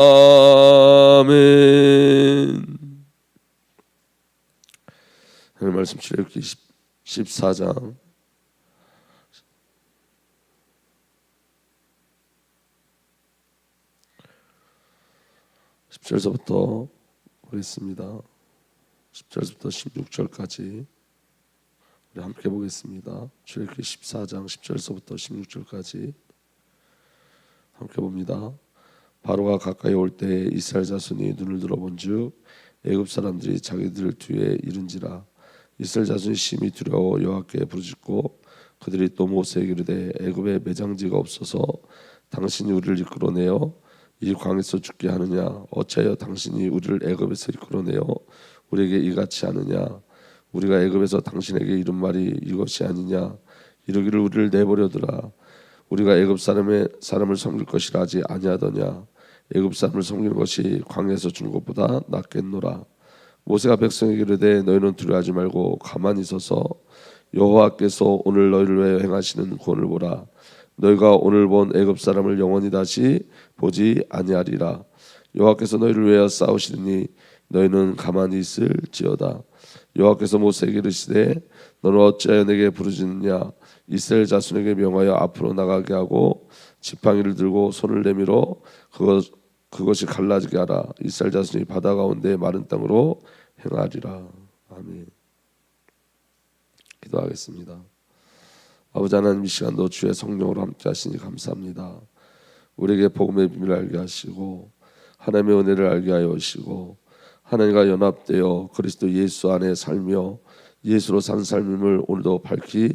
아멘. 하나님 말씀 출애굽기 14장 10절서부터 보겠습니다. 10절부터 16절까지 우리 함께 보겠습니다. 출애굽기 14장 10절서부터 16절까지 함께 봅니다. 바로가 가까이 올 때 이스라엘 자손이 눈을 들어본즉 애굽 사람들이 자기들 뒤에 이른지라. 이스라엘 자손이 심히 두려워 여호와께 부르짖고 그들이 또 모세에게 이르되 애굽에 매장지가 없어서 당신이 우리를 이끌어내어 이 광에서 죽게 하느냐? 어찌하여 당신이 우리를 애굽에서 이끌어내어 우리에게 이같이 하느냐? 우리가 애굽에서 당신에게 이른 말이 이것이 아니냐? 이르기를 우리를 내버려두라. 우리가 애굽 사람을 섬길 것이라 하지 아니하더냐? 애굽 사람을 섬기는 것이 광야에서 주는 것보다 낫겠노라. 모세가 백성에게 이르되 너희는 두려워하지 말고 가만히 서서 여호와께서 오늘 너희를 위하여 행하시는 구원을 보라. 너희가 오늘 본 애굽 사람을 영원히 다시 보지 아니하리라. 여호와께서 너희를 위하여 싸우시리니 너희는 가만히 있을지어다. 여호와께서 모세에게 이르시되 너는 어찌하여 내게 부르짖느냐? 이스라엘 자손에게 명하여 앞으로 나가게 하고 지팡이를 들고 손을 내밀어 그것이 갈라지게 하라. 이스라엘 자손이 바다 가운데 마른 땅으로 행하리라. 아멘. 기도하겠습니다. 아버지 하나님, 이 시간도 주의 성령으로 함께 하시니 감사합니다. 우리에게 복음의 비밀을 알게 하시고 하나님의 은혜를 알게 하여 주시고 하나님과 연합되어 그리스도 예수 안에 살며 예수로 산 삶임을 오늘도 밝히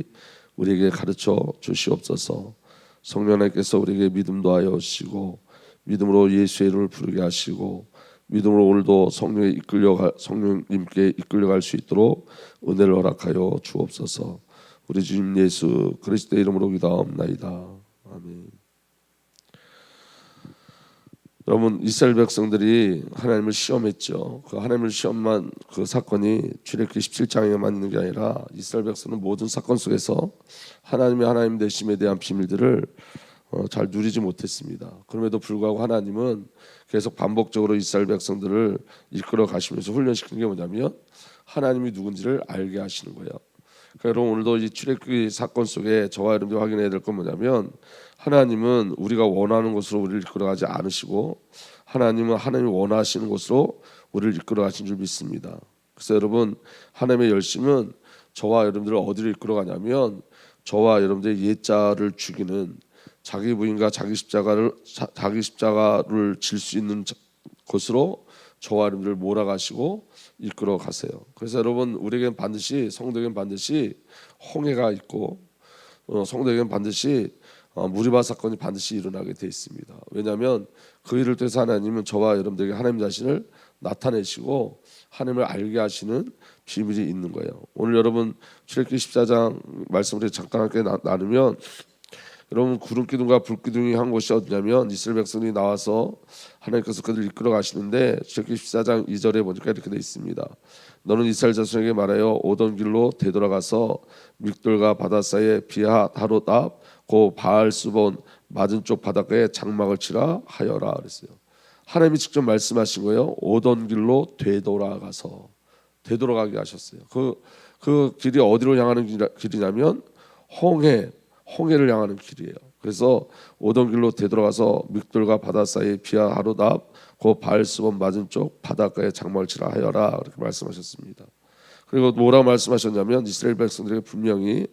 우리에게 가르쳐 주시옵소서. 성령 하나님께서 우리에게 믿음도 하여 주시고 믿음으로 예수의 이름을 부르게 하시고 믿음으로 오늘도 성령님께 이끌려갈 수 있도록 은혜를 허락하여 주옵소서. 우리 주님 예수 그리스도의 이름으로 기도하옵나이다. 아멘. 여러분, 이스라엘 백성들이 하나님을 시험했죠. 그 하나님을 시험한 그 사건이 출애굽기 17장에만 있는 게 아니라 이스라엘 백성은 모든 사건 속에서 하나님의 하나님 되심에 대한 비밀들을 잘 누리지 못했습니다. 그럼에도 불구하고 하나님은 계속 반복적으로 이스라엘 백성들을 이끌어 가시면서 훈련시키는 게 뭐냐면 하나님이 누군지를 알게 하시는 거예요. 그러니까 여러분, 오늘도 이 출애굽기 사건 속에 저와 여러분들이 확인해야 될 건 뭐냐면 하나님은 우리가 원하는 곳으로 우리를 이끌어가지 않으시고 하나님은 하나님이 원하시는 곳으로 우리를 이끌어가신 줄 믿습니다. 그래서 여러분, 하나님의 열심은 저와 여러분들을 어디로 이끌어가냐면 저와 여러분들의 옛자를 죽이는 자기 부인과 자기 십자가를 질 수 있는 곳으로 저와 여러분들을 몰아가시고 이끌어 가세요. 그래서 여러분, 우리에겐 반드시 성도에겐 반드시 홍해가 있고 성도에겐 반드시 무리바 사건이 반드시 일어나게 돼 있습니다. 왜냐하면 그 일을 통해서 하나님은 저와 여러분들에게 하나님 자신을 나타내시고 하나님을 알게 하시는 비밀이 있는 거예요. 오늘 여러분 출애굽기 14장 말씀을 잠깐 함께 나누면 여러분, 구름 기둥과 불 기둥이 한 곳이 어디냐면 이스라엘 백성이 나와서 하나님께서 그들을 이끌어 가시는데 출애굽기 14장 2절에 보니까 이렇게 돼 있습니다. 너는 이스라엘 자손에게 말하여 오던 길로 되돌아가서 믹돌과 바다 사이에 비하하롯 앞 고 바알스본 맞은 쪽 바닷가에 장막을 치라 하여라 그랬어요. 하나님이 직접 말씀하신 거예요. 오던 길로 되돌아가게 하셨어요. 그 길이 어디로 향하는 길이냐면 홍해를 향하는 길이에요. 그래서 오던 길로 되돌아가서 믹돌과 바다 사이 비하하롯 앞 고 바알스본 맞은 쪽 바닷가에 장막을 치라 하여라 그렇게 말씀하셨습니다. 그리고 뭐라고 말씀하셨냐면 이스라엘 백성들에게 분명히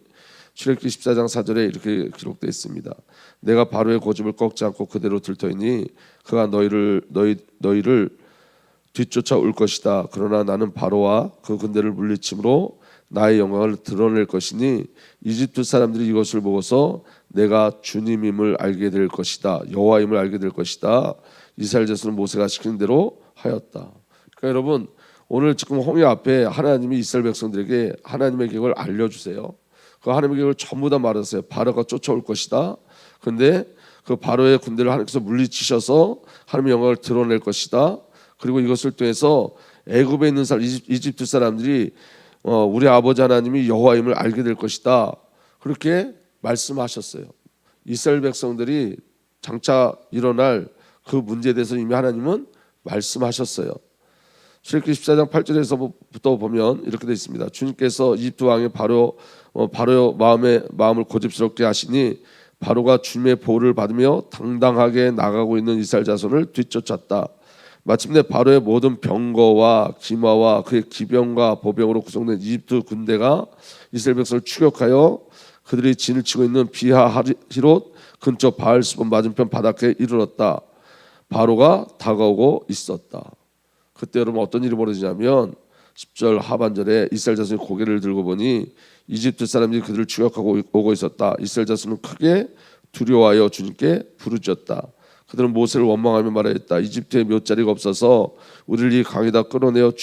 출애굽기 14장 4절에 이렇게 기록되어 있습니다. 내가 바로의 고집을 꺾지 않고 그대로 들터이니 그가 너희를 뒤쫓아 올 것이다. 그러나 나는 바로와 그 군대를 물리침으로 나의 영광을 드러낼 것이니 이집트 사람들이 이것을 보고서 내가 주님임을 알게 될 것이다. 여호와임을 알게 될 것이다. 이스라엘 자손은 모세가 시킨 대로 하였다. 그러니까 여러분, 오늘 지금 홍해 앞에 하나님이 이스라엘 백성들에게 하나님의 계획을 알려주세요. 그 하나님의 계획을 전부 다 말하세요. 바로가 쫓아올 것이다. 그런데 그 바로의 군대를 하나님께서 물리치셔서 하나님의 영광을 드러낼 것이다. 그리고 이것을 통해서 애굽에 있는 이집트 사람들이 우리 아버지 하나님이 여호와임을 알게 될 것이다. 그렇게 말씀하셨어요. 이스라엘 백성들이 장차 일어날 그 문제에 대해서 이미 하나님은 말씀하셨어요. 출애굽기 14장 8절에서부터 보면 이렇게 되어 있습니다. 주님께서 이집트 왕의 바로 마음을 고집스럽게 하시니 바로가 주님의 보호를 받으며 당당하게 나가고 있는 이스라엘 자손을 뒤쫓았다. 마침내 바로의 모든 병거와 기마와 그의 기병과 보병으로 구성된 이집트 군대가 이스라엘 백성을 추격하여 그들이 진을 치고 있는 비하히롯 근처 바알스본 맞은편 바닷가에 이르렀다. 바로가 다가오고 있었다. 그때 여러분 어떤 일이 벌어지냐면 10절 하반절에 이스라엘 자손이 고개를 들고 보니 이집트 사람들이 그들을 추격하고 오고 있었다. 이스라엘 자손은 크게 두려워하여 주님께 부르짖었다. 그들은 모세를 원망하며 말하였다. 이집트에 몇 자리가 없어서 우리를 이 강에다 끌어내어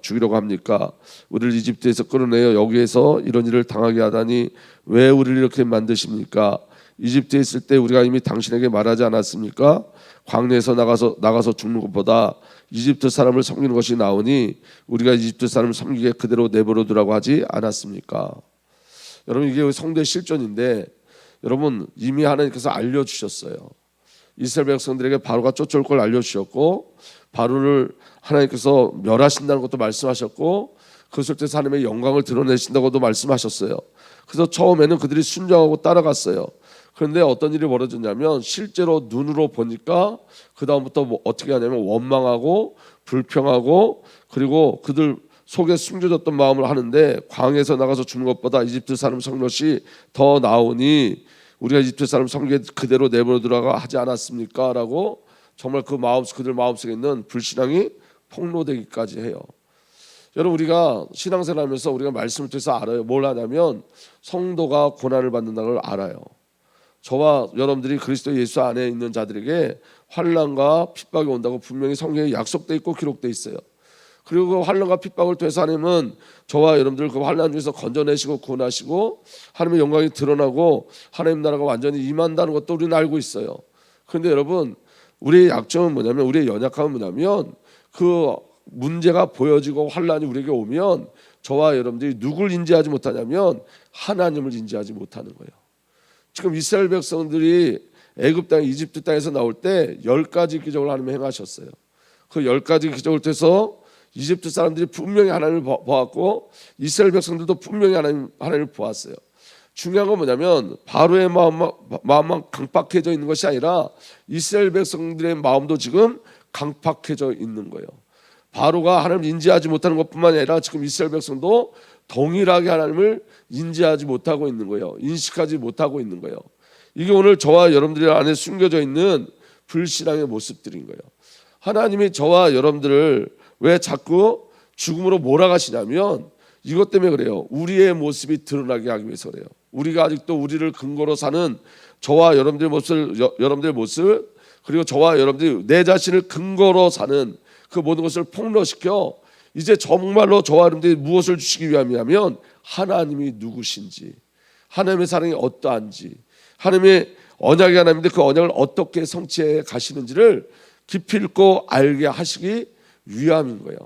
죽이려고 합니까? 우리를 이집트에서 끌어내어 여기에서 이런 일을 당하게 하다니 왜 우리를 이렇게 만드십니까? 이집트에 있을 때 우리가 이미 당신에게 말하지 않았습니까? 광야에서 나가서 죽는 것보다 이집트 사람을 섬기는 것이 나으니 우리가 이집트 사람을 섬기게 그대로 내버려 두라고 하지 않았습니까? 여러분 이게 성도의 실존인데 여러분 이미 하나님께서 알려주셨어요. 이스라엘 백성들에게 바로가 쫓아올 걸 알려주셨고 바로를 하나님께서 멸하신다는 것도 말씀하셨고 그 속에서 하나님의 영광을 드러내신다고도 말씀하셨어요. 그래서 처음에는 그들이 순종하고 따라갔어요. 그런데 어떤 일이 벌어졌냐면 실제로 눈으로 보니까 그 다음부터 뭐 어떻게 하냐면 원망하고 불평하고 그리고 그들 속에 숨겨졌던 마음을 하는데 광야에서 나가서 죽는 것보다 이집트 사람 섬긴 것이 더 나으니 우리가 이집트 사람 섬기게 그대로 내버려 두라고 하지 않았습니까? 라고 정말 그들 마음속에 있는 불신앙이 폭로되기까지 해요. 여러분 우리가 신앙생활하면서 우리가 말씀을 통해서 알아요. 뭘 하냐면 성도가 고난을 받는다는 걸 알아요. 저와 여러분들이 그리스도 예수 안에 있는 자들에게 환난과 핍박이 온다고 분명히 성경에 약속되어 있고 기록되어 있어요. 그리고 그 환난과 핍박을 통해서 하나님은 저와 여러분들 그 환난 중에서 건져내시고 구원하시고 하나님의 영광이 드러나고 하나님 나라가 완전히 임한다는 것도 우리는 알고 있어요. 그런데 여러분 우리의 약점은 뭐냐면 우리의 연약함은 뭐냐면 그 문제가 보여지고 환난이 우리에게 오면 저와 여러분들이 누굴 인지하지 못하냐면 하나님을 인지하지 못하는 거예요. 지금 이스라엘 백성들이 애굽 땅, 이집트 땅에서 나올 때 10가지 기적을 하나님이 행하셨어요. 그 10가지 기적을 통해서 이집트 사람들이 분명히 하나님을 보았고 이스라엘 백성들도 분명히 하나님을 보았어요. 중요한 건 뭐냐면 바로의 마음만 강팍해져 있는 것이 아니라 이스라엘 백성들의 마음도 지금 강팍해져 있는 거예요. 바로가 하나님을 인지하지 못하는 것뿐만 아니라 지금 이스라엘 백성도 동일하게 하나님을 인지하지 못하고 있는 거예요. 인식하지 못하고 있는 거예요. 이게 오늘 저와 여러분들 안에 숨겨져 있는 불신앙의 모습들인 거예요. 하나님이 저와 여러분들을 왜 자꾸 죽음으로 몰아가시냐면 이것 때문에 그래요. 우리의 모습이 드러나게 하기 위해서 그래요. 우리가 아직도 우리를 근거로 사는 저와 여러분들의 모습 그리고 저와 여러분들이 내 자신을 근거로 사는 그 모든 것을 폭로시켜 이제 정말로 저와 여러분들이 무엇을 주시기 위함이냐면 하나님이 누구신지 하나님의 사랑이 어떠한지 하나님의 언약이 하나님인데 그 언약을 어떻게 성취해 가시는지를 깊이 읽고 알게 하시기 위함인 거예요.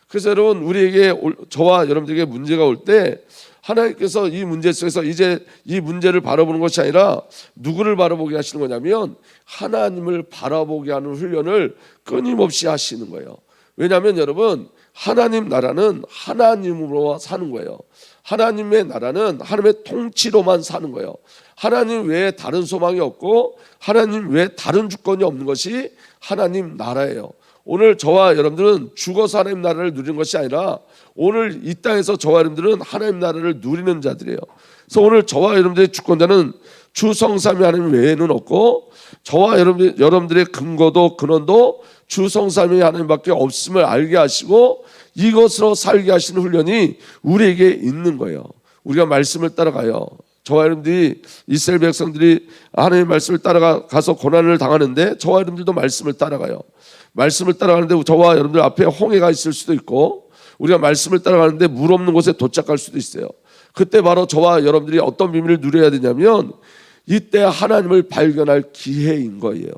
그래서 여러분 우리에게 저와 여러분들에게 문제가 올 때 하나님께서 이 문제 속에서 이제 이 문제를 바라보는 것이 아니라 누구를 바라보게 하시는 거냐면 하나님을 바라보게 하는 훈련을 끊임없이 하시는 거예요. 왜냐하면 여러분 하나님 나라는 하나님으로 사는 거예요. 하나님의 나라는 하나님의 통치로만 사는 거예요. 하나님 외에 다른 소망이 없고 하나님 외에 다른 주권이 없는 것이 하나님 나라예요. 오늘 저와 여러분들은 죽어서 하나님 나라를 누리는 것이 아니라 오늘 이 땅에서 저와 여러분들은 하나님 나라를 누리는 자들이에요. 그래서 오늘 저와 여러분들의 주권자는 주 성삼위 하나님 외에는 없고 저와 여러분들의 근거도 근원도 주 성삼위 하나님밖에 없음을 알게 하시고 이것으로 살게 하시는 훈련이 우리에게 있는 거예요. 우리가 말씀을 따라가요. 저와 여러분들이 이스라엘 백성들이 하나님의 말씀을 따라가서 고난을 당하는데 저와 여러분들도 말씀을 따라가요. 말씀을 따라가는데 저와 여러분들 앞에 홍해가 있을 수도 있고 우리가 말씀을 따라가는데 물 없는 곳에 도착할 수도 있어요. 그때 바로 저와 여러분들이 어떤 비밀을 누려야 되냐면 이때 하나님을 발견할 기회인 거예요.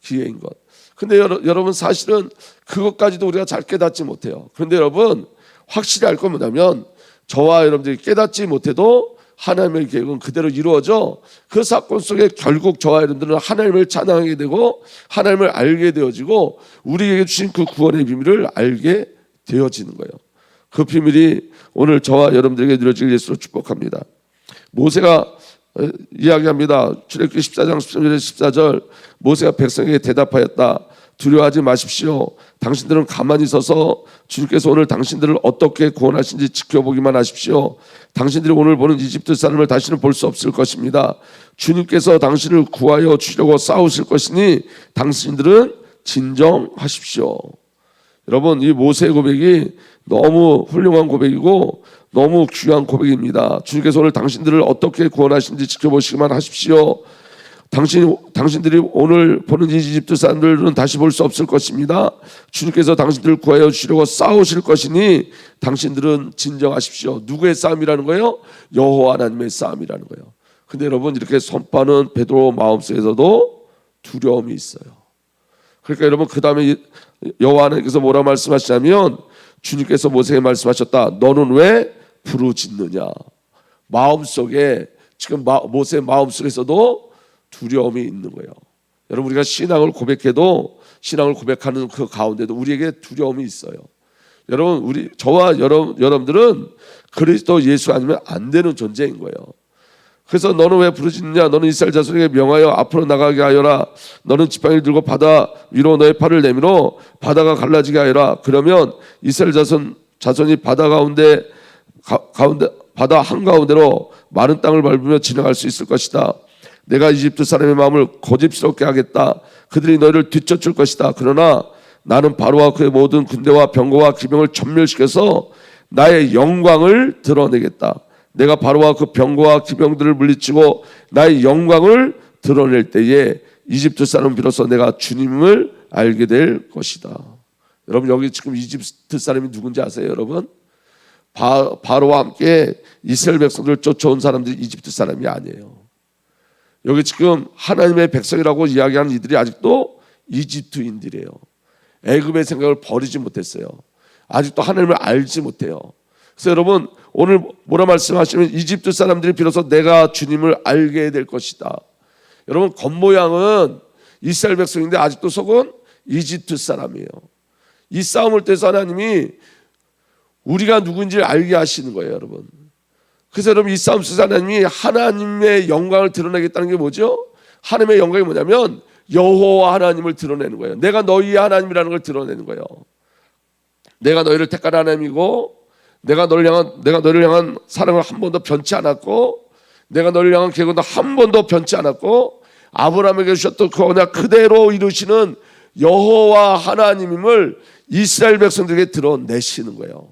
기회인 것. 근데 여러분 사실은 그것까지도 우리가 잘 깨닫지 못해요. 그런데 여러분 확실히 알 건 뭐냐면 저와 여러분들이 깨닫지 못해도 하나님의 계획은 그대로 이루어져 그 사건 속에 결국 저와 여러분들은 하나님을 찬양하게 되고 하나님을 알게 되어지고 우리에게 주신 그 구원의 비밀을 알게 되어지는 거예요. 그 비밀이 오늘 저와 여러분들에게 누려질 예수로 축복합니다. 모세가 이야기합니다. 출애굽기 14장 14절 모세가 백성에게 대답하였다. 두려워하지 마십시오. 당신들은 가만히 서서 주님께서 오늘 당신들을 어떻게 구원하신지 지켜보기만 하십시오. 당신들이 오늘 보는 이집트 사람을 다시는 볼 수 없을 것입니다. 주님께서 당신을 구하여 주려고 싸우실 것이니 당신들은 진정하십시오. 여러분, 이 모세의 고백이 너무 훌륭한 고백이고 너무 귀한 고백입니다. 주님께서 오늘 당신들을 어떻게 구원하신지 지켜보시기만 하십시오. 당신들이 오늘 보는 이집트 사람들은 다시 볼 수 없을 것입니다. 주님께서 당신들을 구하여 주시려고 싸우실 것이니 당신들은 진정하십시오. 누구의 싸움이라는 거예요? 여호와 하나님의 싸움이라는 거예요. 근데 여러분, 이렇게 선포하는 베드로 마음속에서도 두려움이 있어요. 그러니까 여러분, 그 다음에 여호와 하나님께서 뭐라 말씀하시냐면 주님께서 모세에게 말씀하셨다. 너는 왜 부르짖느냐. 마음속에 지금 모세의 마음속에서도 두려움이 있는 거예요. 여러분, 우리가 신앙을 고백해도 신앙을 고백하는 그 가운데도 우리에게 두려움이 있어요. 여러분, 저와 여러분들은 그리스도 예수 아니면 안 되는 존재인 거예요. 그래서 너는 왜 부르짖느냐. 너는 이스라엘 자손에게 명하여 앞으로 나가게 하여라. 너는 지팡이를 들고 바다 위로 너의 팔을 내밀어 바다가 갈라지게 하여라. 그러면 이스라엘 자손이 바다 한가운데로 마른 땅을 밟으며 지나갈 수 있을 것이다. 내가 이집트 사람의 마음을 고집스럽게 하겠다. 그들이 너희를 뒤쫓을 것이다. 그러나 나는 바로와 그의 모든 군대와 병거와 기병을 전멸시켜서 나의 영광을 드러내겠다. 내가 바로와 그 병거와 기병들을 물리치고 나의 영광을 드러낼 때에 이집트 사람은 비로소 내가 주님을 알게 될 것이다. 여러분, 여기 지금 이집트 사람이 누군지 아세요, 여러분? 바로와 함께 이스라엘 백성들을 쫓아온 사람들이 이집트 사람이 아니에요. 여기 지금 하나님의 백성이라고 이야기하는 이들이 아직도 이집트인들이에요. 애굽의 생각을 버리지 못했어요. 아직도 하나님을 알지 못해요. 그래서 여러분, 오늘 뭐라 말씀하시면 이집트 사람들이 비로소 내가 주님을 알게 될 것이다. 여러분, 겉모양은 이스라엘 백성인데 아직도 속은 이집트 사람이에요. 이 싸움을 통해서 하나님이 우리가 누군지를 알게 하시는 거예요, 여러분. 그래서 여러분, 이 싸움 속에서 하나님이 하나님의 영광을 드러내겠다는 게 뭐죠? 하나님의 영광이 뭐냐면 여호와 하나님을 드러내는 거예요. 내가 너희의 하나님이라는 걸 드러내는 거예요. 내가 너희를 택한 하나님이고 내가 너희를 향한 사랑을 한 번도 변치 않았고 내가 너희를 향한 계획도 한 번도 변치 않았고 아브라함에게 주셨던 그 언약 그대로 이루시는 여호와 하나님임을 이스라엘 백성들에게 드러내시는 거예요.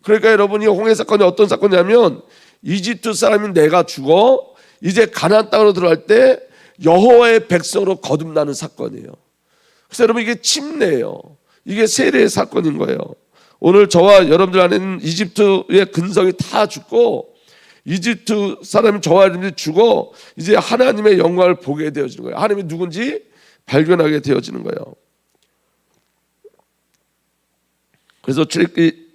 그러니까 여러분이 홍해 사건이 어떤 사건이냐면 이집트 사람인 내가 죽어 이제 가나안 땅으로 들어갈 때 여호와의 백성으로 거듭나는 사건이에요. 그래서 여러분, 이게 침례예요. 이게 세례의 사건인 거예요. 오늘 저와 여러분들 안에는 이집트의 근성이 다 죽고 이집트 사람이 저와 여러분들이 죽어 이제 하나님의 영광을 보게 되어지는 거예요. 하나님이 누군지 발견하게 되어지는 거예요. 그래서 출애굽기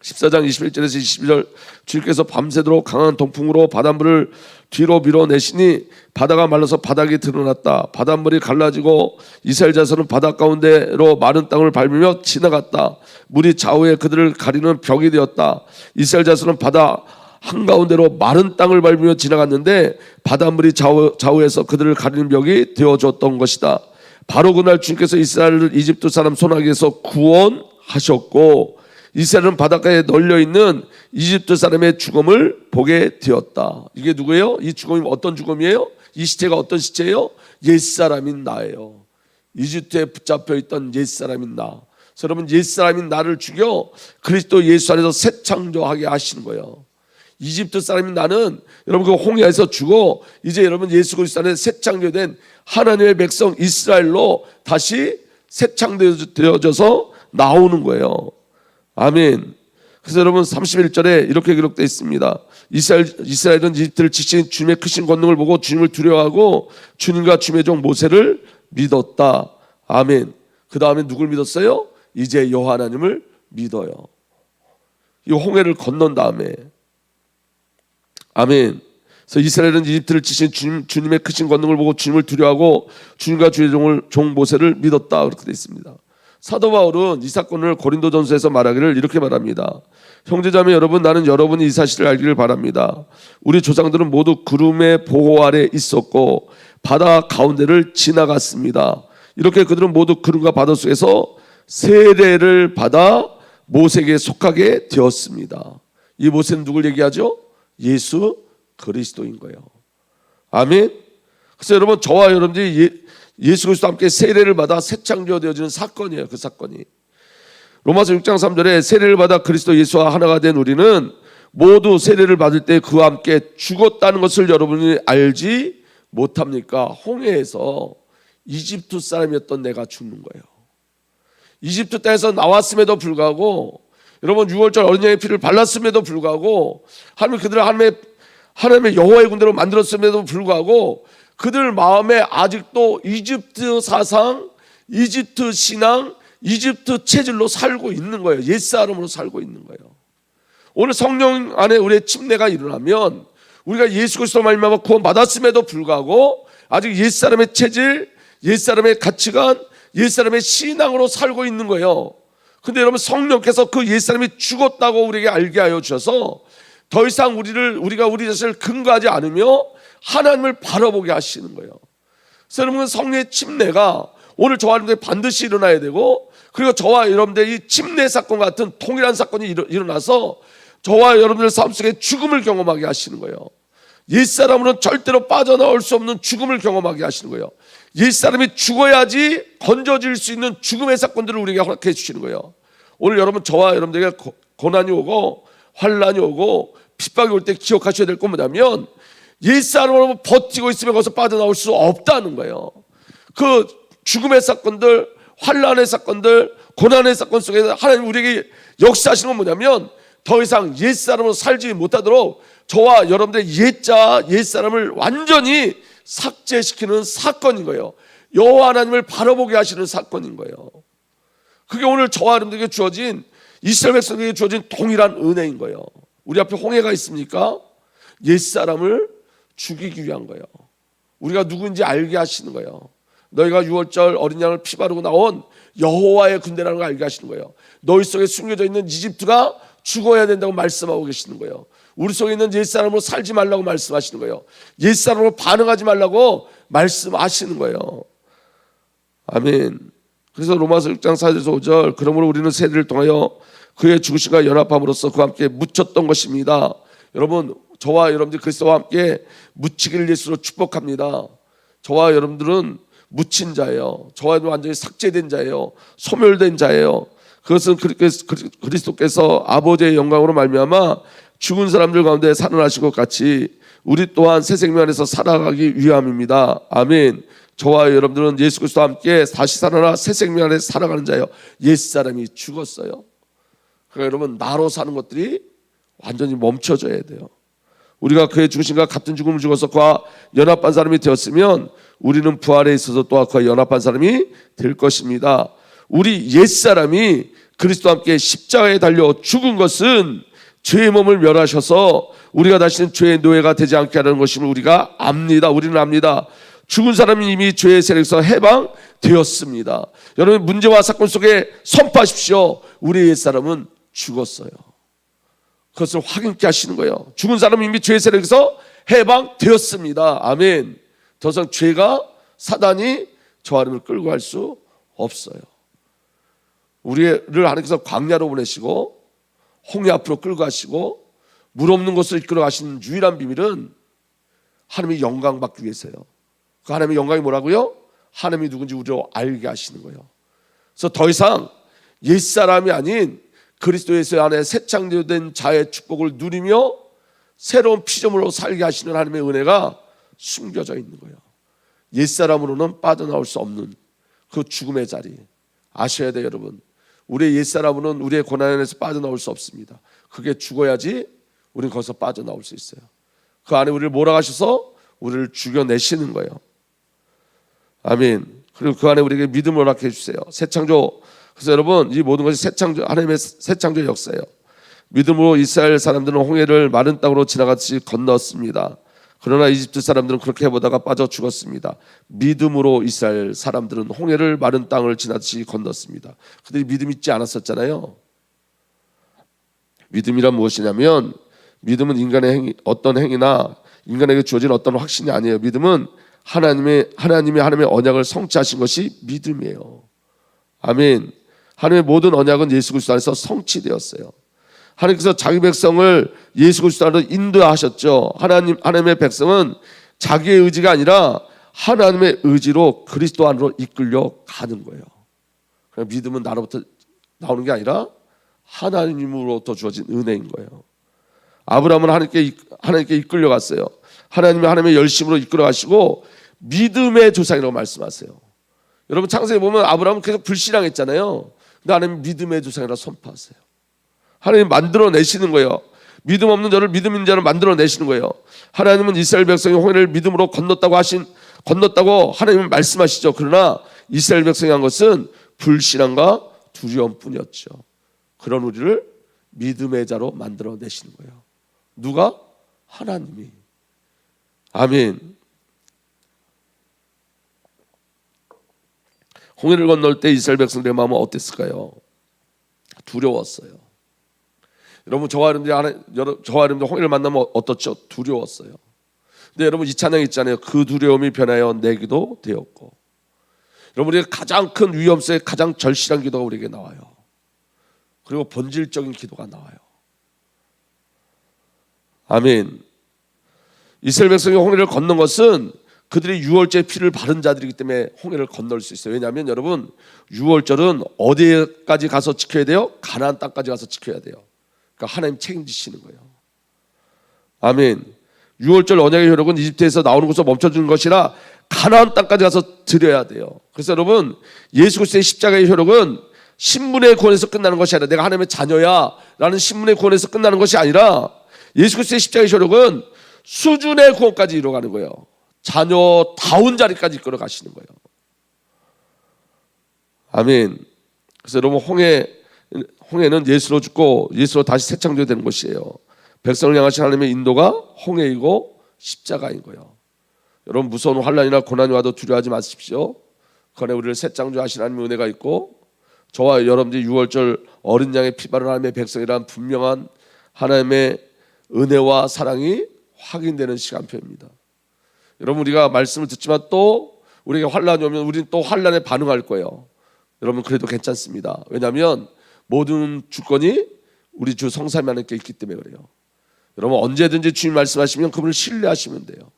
14장 21절에서 22절 주님께서 밤새도록 강한 동풍으로 바닷물을 뒤로 밀어내시니 바다가 말라서 바닥이 드러났다. 바닷물이 갈라지고 이스라엘 자손은 바다 가운데로 마른 땅을 밟으며 지나갔다. 물이 좌우에 그들을 가리는 벽이 되었다. 이스라엘 자손은 바다 한가운데로 마른 땅을 밟으며 지나갔는데 바닷물이 좌우에서 그들을 가리는 벽이 되어줬던 것이다. 바로 그날 주님께서 이스라엘을 이집트 사람 손아귀에서 구원하셨고 이스라엘은 바닷가에 널려있는 이집트 사람의 죽음을 보게 되었다. 이게 누구예요? 이 죽음이 어떤 죽음이에요? 이 시체가 어떤 시체예요? 옛사람인 나예요. 이집트에 붙잡혀 있던 옛사람인 나. 그래서 여러분, 옛사람인 나를 죽여 그리스도 예수 안에서 새 창조하게 하시는 거예요. 이집트 사람인 나는 여러분 그 홍해에서 죽어 이제 여러분 예수 그리스도 안에 새 창조된 하나님의 백성 이스라엘로 다시 새 창조되어져서 나오는 거예요. 아멘. 그래서 여러분 31절에 이렇게 기록되어 있습니다. 이스라엘은 이집트를 지신 주님의 크신 권능을 보고 주님을 두려워하고 주님과 주님의 종 모세를 믿었다. 아멘. 그 다음에 누굴 믿었어요? 이제 여호와 하나님을 믿어요. 이 홍해를 건넌 다음에 아멘. 그래서 이스라엘은 이집트를 치신 주님의 크신 권능을 보고 주님을 두려워하고 주님과 주의 종 모세를 믿었다, 그렇게 되어 있습니다. 사도 바울은 이 사건을 고린도전서에서 말하기를 이렇게 말합니다. 형제자매 여러분, 나는 여러분이 이 사실을 알기를 바랍니다. 우리 조상들은 모두 구름의 보호 아래 있었고 바다 가운데를 지나갔습니다. 이렇게 그들은 모두 구름과 바다 속에서 세례를 받아 모세에게 속하게 되었습니다. 이 모세는 누굴 얘기하죠? 예수 그리스도인 거예요. 아멘. 그래서 여러분, 저와 여러분들이 예수 그리스도와 함께 세례를 받아 새 창조 되어지는 사건이에요. 그 사건이 로마서 6장 3절에 세례를 받아 그리스도 예수와 하나가 된 우리는 모두 세례를 받을 때 그와 함께 죽었다는 것을 여러분이 알지 못합니까? 홍해에서 이집트 사람이었던 내가 죽는 거예요. 이집트 땅에서 나왔음에도 불구하고, 여러분 6월절 어린 양의 피를 발랐음에도 불구하고, 하나님 그들을 하나님의 여호와의 군대로 만들었음에도 불구하고 그들 마음에 아직도 이집트 사상, 이집트 신앙, 이집트 체질로 살고 있는 거예요. 옛사람으로 살고 있는 거예요. 오늘 성령 안에 우리의 침례가 일어나면 우리가 예수 그리스도 말미암아 구원받았음에도 불구하고 아직 옛사람의 체질, 옛사람의 가치관, 옛사람의 신앙으로 살고 있는 거예요. 근데 여러분, 성령께서 그 옛사람이 죽었다고 우리에게 알게 하여 주셔서 더 이상 우리가 우리 자신을 근거하지 않으며 하나님을 바라보게 하시는 거예요. 그래서 여러분, 성령의 침례가 오늘 저와 여러분들 반드시 일어나야 되고, 그리고 저와 여러분들이 침례 사건 같은 통일한 사건이 일어나서 저와 여러분들 삶 속에 죽음을 경험하게 하시는 거예요. 옛사람으로는 절대로 빠져나올 수 없는 죽음을 경험하게 하시는 거예요. 옛사람이 죽어야지 건져질 수 있는 죽음의 사건들을 우리에게 허락해 주시는 거예요. 오늘 여러분, 저와 여러분들에게 고난이 오고 환난이 오고 핍박이 올 때 기억하셔야 될 건 뭐냐면, 옛사람으로 버티고 있으면 거기서 빠져나올 수 없다는 거예요. 그 죽음의 사건들, 환난의 사건들, 고난의 사건 속에서 하나님 우리에게 역사하시는 건 뭐냐면, 더 이상 옛사람으로 살지 못하도록 저와 여러분들의 옛사람을 완전히 삭제시키는 사건인 거예요. 여호와 하나님을 바라보게 하시는 사건인 거예요. 그게 오늘 저와 여러분들에게 주어진, 이스라엘 백성에게 주어진 동일한 은혜인 거예요. 우리 앞에 홍해가 있습니까? 옛사람을 죽이기 위한 거예요. 우리가 누구인지 알게 하시는 거예요. 너희가 6월절 어린 양을 피 바르고 나온 여호와의 군대라는 걸 알게 하시는 거예요. 너희 속에 숨겨져 있는 이집트가 죽어야 된다고 말씀하고 계시는 거예요. 우리 속에 있는 옛사람으로 살지 말라고 말씀하시는 거예요. 옛사람으로 반응하지 말라고 말씀하시는 거예요. 아멘. 그래서 로마서 6장 4절에서 5절, 그러므로 우리는 세례를 통하여 그의 죽으심과 연합함으로써 그와 함께 묻혔던 것입니다. 여러분, 저와 여러분들 그리스도와 함께 묻히기를 예수로 축복합니다. 저와 여러분들은 묻힌 자예요. 저와 여러분 완전히 삭제된 자예요. 소멸된 자예요. 그것은 그리스도께서 아버지의 영광으로 말미암아 죽은 사람들 가운데 살아나신 것 같이 우리 또한 새 생명 안에서 살아가기 위함입니다. 아멘. 저와 여러분들은 예수 그리스도와 함께 다시 살아나 새 생명 안에서 살아가는 자예요. 옛사람이 죽었어요. 그러니까 여러분, 나로 사는 것들이 완전히 멈춰져야 돼요. 우리가 그의 죽으심과 같은 죽음을 죽어서 그와 연합한 사람이 되었으면 우리는 부활에 있어서 또한 그와 연합한 사람이 될 것입니다. 우리 옛사람이 그리스도와 함께 십자가에 달려 죽은 것은 죄의 몸을 멸하셔서 우리가 다시는 죄의 노예가 되지 않게 하는 것임을 우리가 압니다. 우리는 압니다. 죽은 사람이 이미 죄의 세력에서 해방되었습니다. 여러분, 문제와 사건 속에 선포하십시오. 우리의 옛사람은 죽었어요. 그것을 확인케 하시는 거예요. 죽은 사람은 이미 죄의 세력에서 해방되었습니다. 아멘. 더 이상 죄가, 사단이 저 하나님을 끌고 갈 수 없어요. 우리를 하나님께서 광야로 보내시고 홍해 앞으로 끌고 가시고 물 없는 곳을 이끌어 가시는 유일한 비밀은 하나님의 영광 받기 위해서요. 그 하나님의 영광이 뭐라고요? 하나님이 누군지 우리로 알게 하시는 거예요. 그래서 더 이상 옛사람이 아닌 그리스도 예수 안에 새 창조된 자의 축복을 누리며 새로운 피조물로 살게 하시는 하나님의 은혜가 숨겨져 있는 거예요. 옛사람으로는 빠져나올 수 없는 그 죽음의 자리 아셔야 돼요. 여러분, 우리의 옛사람은 우리의 고난에서 빠져나올 수 없습니다. 그게 죽어야지 우리는 거기서 빠져나올 수 있어요. 그 안에 우리를 몰아가셔서 우리를 죽여내시는 거예요. 아멘. 그리고 그 안에 우리에게 믿음을 허락해 주세요. 새 창조. 그래서 여러분, 이 모든 것이 새 창조, 하나님의 새 창조의 역사예요. 믿음으로 이스라엘 사람들은 홍해를 마른 땅으로 지나가듯이 건넜습니다. 그러나 이집트 사람들은 그렇게 해보다가 빠져 죽었습니다. 믿음으로 이스라엘 사람들은 홍해를 마른 땅을 지나듯이 건넜습니다. 그들이 믿음 있지 않았었잖아요. 믿음이란 무엇이냐면, 믿음은 인간의 어떤 행위나 인간에게 주어진 어떤 확신이 아니에요. 믿음은 하나님의 언약을 성취하신 것이 믿음이에요. 아멘. 하나님의 모든 언약은 예수 그리스도 안에서 성취되었어요. 하나님께서 자기 백성을 예수 그리스도 안으로 인도하셨죠. 하나님의 백성은 자기의 의지가 아니라 하나님의 의지로 그리스도 안으로 이끌려 가는 거예요. 그러니까 믿음은 나로부터 나오는 게 아니라 하나님으로부터 주어진 은혜인 거예요. 아브라함은 하나님께 이끌려 갔어요. 하나님의 열심으로 이끌어 가시고 믿음의 조상이라고 말씀하세요. 여러분 창세기 보면 아브라함은 계속 불신앙했잖아요. 근데 하나님 믿음의 조상이라고 선포하세요. 하나님 만들어내시는 거예요. 믿음 없는 자를 믿음 있는 자를 만들어내시는 거예요. 하나님은 이스라엘 백성이 홍해를 믿음으로 건넜다고 하나님은 말씀하시죠. 그러나 이스라엘 백성이 한 것은 불신앙과 두려움뿐이었죠. 그런 우리를 믿음의 자로 만들어내시는 거예요. 누가? 하나님이. 아멘. 홍해를 건널 때 이스라엘 백성들의 마음은 어땠을까요? 두려웠어요. 여러분 저와 여러분들 홍해를 만나면 어떻죠? 두려웠어요. 근데 여러분 이 찬양 있잖아요. 그 두려움이 변하여 내기도 되었고. 여러분 우리가 가장 큰 위험 속에 가장 절실한 기도가 우리에게 나와요. 그리고 본질적인 기도가 나와요. 아멘. 이스라엘 백성이 홍해를 건넌 것은 그들이 유월절 피를 바른 자들이기 때문에 홍해를 건널 수 있어요. 왜냐하면 여러분 유월절은 어디까지 가서 지켜야 돼요? 가나안 땅까지 가서 지켜야 돼요. 그러니까 하나님 책임지시는 거예요. 아멘. 유월절 언약의 효력은 이집트에서 나오는 곳에서 멈춰주는 것이라 가나안 땅까지 가서 드려야 돼요. 그래서 여러분 예수 그리스도의 십자가의 효력은 신분의 구원에서 끝나는 것이 아니라 내가 하나님의 자녀야 라는 신분의 구원에서 끝나는 것이 아니라 예수 그리스도의 십자가의 효력은 수준의 구원까지 이루어가는 거예요. 자녀다운 자리까지 이끌어 가시는 거예요. 아멘. 그래서 여러분 홍해는 예수로 죽고 예수로 다시 새 창조되는 것이에요. 백성을 향하신 하나님의 인도가 홍해이고 십자가인 거예요. 여러분 무서운 환난이나 고난이 와도 두려워하지 마십시오. 그 안에 우리를 새 창조하신 하나님의 은혜가 있고 저와 여러분들이 유월절 어린 양의 피 바른 하나님의 백성이란 분명한 하나님의 은혜와 사랑이 확인되는 시간표입니다. 여러분 우리가 말씀을 듣지만 또 우리에게 환난이 오면 우리는 또 환난에 반응할 거예요. 여러분 그래도 괜찮습니다. 왜냐하면 모든 주권이 우리 주 성삼위 하나님께 있기 때문에 그래요. 여러분 언제든지 주님 말씀하시면 그분을 신뢰하시면 돼요.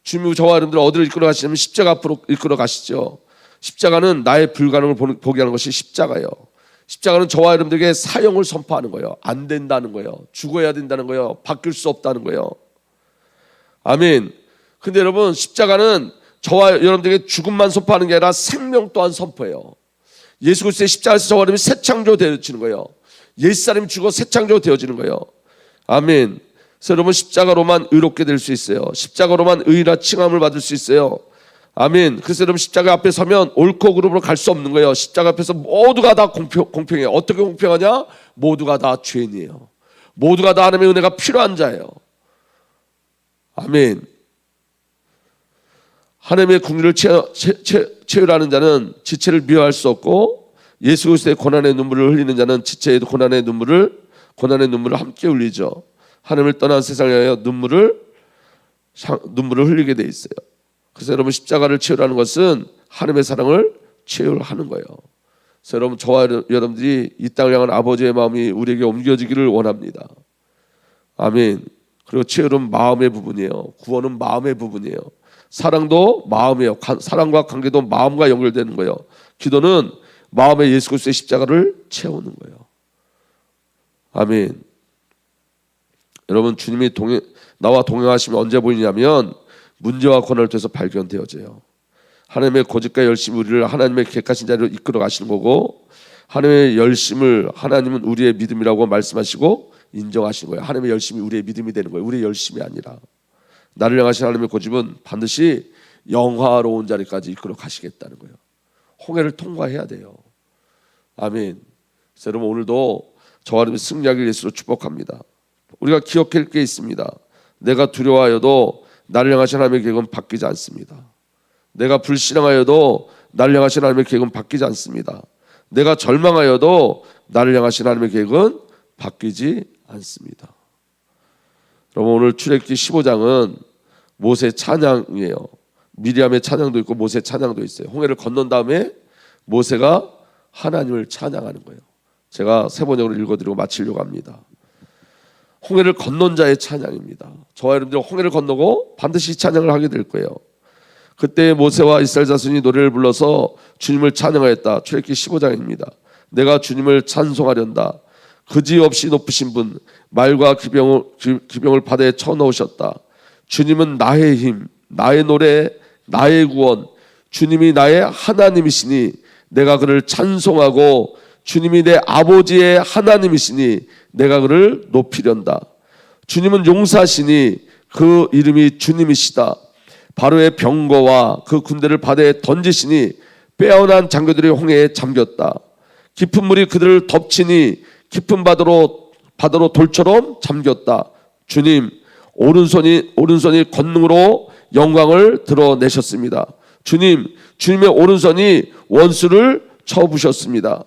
주님이 저와 여러분들 어디를 이끌어 가시냐면 십자가 앞으로 이끌어 가시죠. 십자가는 나의 불가능을 보게 하는 것이 십자가예요. 십자가는 저와 여러분들에게 사형을 선포하는 거예요. 안 된다는 거예요. 죽어야 된다는 거예요. 바뀔 수 없다는 거예요. 아멘. 근데 여러분 십자가는 저와 여러분들에게 죽음만 선포하는 게 아니라 생명 또한 선포해요. 예수 그리스도의 십자가에서 저와 여러분이 새 창조 되어지는 거예요. 옛사람이 죽어 새 창조 되어지는 거예요. 아멘. 그래서 여러분 십자가로만 의롭게 될 수 있어요. 십자가로만 의라 칭함을 받을 수 있어요. 아멘. 그래서 여러분 십자가 앞에 서면 옳고 그름으로 갈 수 없는 거예요. 십자가 앞에서 모두가 다 공평해요. 어떻게 공평하냐? 모두가 다 죄인이에요. 모두가 다 하나님의 은혜가 필요한 자예요. 아멘. 하나님의 국리를 채우라는 자는 지체를 미워할 수 없고 예수 그리스도의 고난의 눈물을 흘리는 자는 지체에도 고난의 눈물을 함께 흘리죠. 하나님을 떠난 세상에 하여 눈물을 흘리게 돼 있어요. 그래서 여러분 십자가를 채우라는 것은 하나님의 사랑을 채우하는 거예요. 그래서 여러분 저와 여러분들이 이 땅을 향한 아버지의 마음이 우리에게 옮겨지기를 원합니다. 아멘. 그리고 채우는 마음의 부분이에요. 구원은 마음의 부분이에요. 사랑도 마음이에요. 사랑과 관계도 마음과 연결되는 거예요. 기도는 마음의 예수 그리스도의 십자가를 채우는 거예요. 아멘. 여러분 주님이 나와 동행하시면 언제 보이냐면 문제와 고난을 통해서 발견되어져요. 하나님의 고집과 열심이 우리를 하나님의 객가신 자리로 이끌어 가시는 거고 하나님의 열심을 하나님은 우리의 믿음이라고 말씀하시고 인정하시는 거예요. 하나님의 열심이 우리의 믿음이 되는 거예요. 우리의 열심이 아니라. 나를 향하신 하나님의 고집은 반드시 영화로운 자리까지 이끌어 가시겠다는 거예요. 홍해를 통과해야 돼요. 아멘. 그래서 여러분 오늘도 저와 여러분이 승리하길 예수로 축복합니다. 우리가 기억할 게 있습니다. 내가 두려워하여도 나를 향하신 하나님의 계획은 바뀌지 않습니다. 내가 불신앙하여도 나를 향하신 하나님의 계획은 바뀌지 않습니다. 내가 절망하여도 나를 향하신 하나님의 계획은 바뀌지 않습니다. 여러분, 오늘 출애굽기 15장은 모세 찬양이에요. 미리암의 찬양도 있고 모세 찬양도 있어요. 홍해를 건넌 다음에 모세가 하나님을 찬양하는 거예요. 제가 세 번역으로 읽어드리고 마치려고 합니다. 홍해를 건넌 자의 찬양입니다. 저와 여러분들 홍해를 건너고 반드시 찬양을 하게 될 거예요. 그때 모세와 이스라엘 자손이 노래를 불러서 주님을 찬양하였다. 출애굽기 15장입니다. 내가 주님을 찬송하련다. 그지없이 높으신 분, 말과 기병을 바다에 쳐넣으셨다. 주님은 나의 힘, 나의 노래, 나의 구원, 주님이 나의 하나님이시니 내가 그를 찬송하고 주님이 내 아버지의 하나님이시니 내가 그를 높이련다. 주님은 용사시니 그 이름이 주님이시다. 바로의 병거와 그 군대를 바다에 던지시니 빼어난 장교들이 홍해에 잠겼다. 깊은 물이 그들을 덮치니 깊은 바다로 돌처럼 잠겼다. 주님, 오른손이 권능으로 영광을 드러내셨습니다. 주님, 주님의 오른손이 원수를 쳐부셨습니다.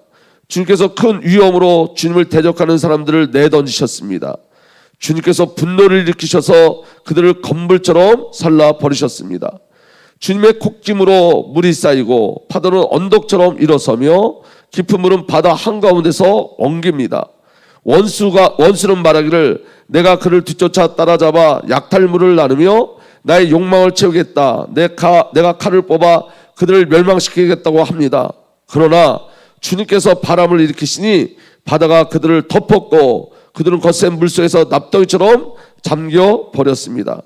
주님께서 큰 위엄으로 주님을 대적하는 사람들을 내던지셨습니다. 주님께서 분노를 일으키셔서 그들을 건물처럼 살라버리셨습니다. 주님의 콧김으로 물이 쌓이고 파도는 언덕처럼 일어서며 깊은 물은 바다 한가운데서 엉깁니다. 원수는 말하기를 내가 그를 뒤쫓아 따라잡아 약탈물을 나누며 나의 욕망을 채우겠다. 내가 칼을 뽑아 그들을 멸망시키겠다고 합니다. 그러나 주님께서 바람을 일으키시니 바다가 그들을 덮었고 그들은 거센 물속에서 납덩이처럼 잠겨 버렸습니다.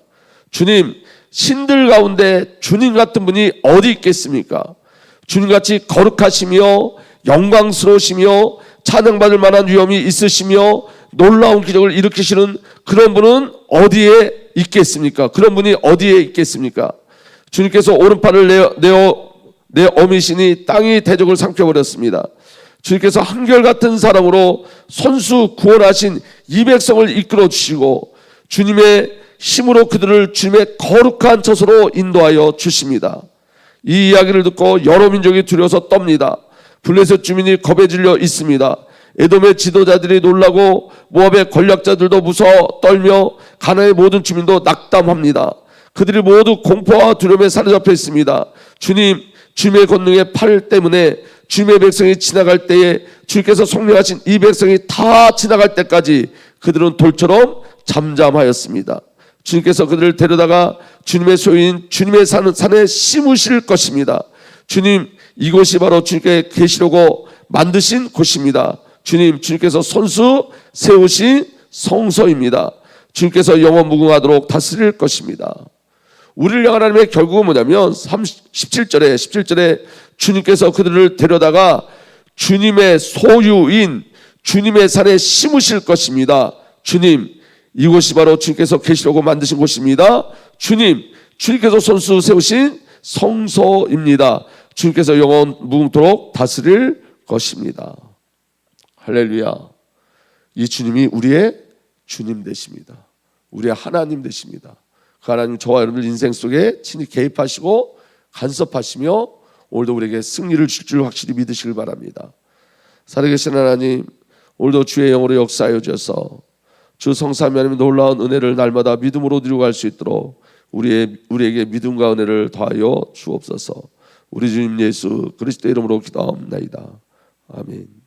주님, 신들 가운데 주님 같은 분이 어디 있겠습니까? 주님같이 거룩하시며 영광스러우시며 찬양받을 만한 위엄이 있으시며 놀라운 기적을 일으키시는 그런 분은 어디에 있겠습니까? 그런 분이 어디에 있겠습니까? 주님께서 오른팔을 내 어미시니 땅이 대적을 삼켜버렸습니다. 주님께서 한결같은 사랑으로 손수 구원하신 이 백성을 이끌어 주시고 주님의 힘으로 그들을 주님의 거룩한 처소로 인도하여 주십니다. 이 이야기를 듣고 여러 민족이 두려워서 떱니다. 블레셋 주민이 겁에 질려 있습니다. 에돔의 지도자들이 놀라고 모압의 권력자들도 무서워 떨며 가나안의 모든 주민도 낙담합니다. 그들이 모두 공포와 두려움에 사로잡혀 있습니다. 주님, 주님의 권능의 팔 때문에 주님의 백성이 지나갈 때에 주님께서 속량하신 이 백성이 다 지나갈 때까지 그들은 돌처럼 잠잠하였습니다. 주님께서 그들을 데려다가 주님의 소유인 주님의 산에 심으실 것입니다. 주님, 이곳이 바로 주님께 계시려고 만드신 곳입니다. 주님께서 손수 세우신 성소입니다. 주님께서 영원 무궁하도록 다스릴 것입니다. 우리를 향한 하나님의 결국은 뭐냐면 17절에 주님께서 그들을 데려다가 주님의 소유인 주님의 산에 심으실 것입니다. 주님, 이곳이 바로 주님께서 계시려고 만드신 곳입니다. 주님께서 손수 세우신 성소입니다. 주님께서 영원 무궁토록 다스릴 것입니다. 할렐루야. 이 주님이 우리의 주님 되십니다. 우리의 하나님 되십니다. 그 하나님 저와 여러분들 인생 속에 친히 개입하시고 간섭하시며 오늘도 우리에게 승리를 줄 줄 확실히 믿으시길 바랍니다. 살아계신 하나님, 오늘도 주의 영으로 역사하여 주셔서 주 성삼위 하나님의 놀라운 은혜를 날마다 믿음으로 누리고 갈 수 있도록 우리에게 믿음과 은혜를 더하여 주옵소서. 우리 주님 예수 그리스도의 이름으로 기도합나이다. 아멘.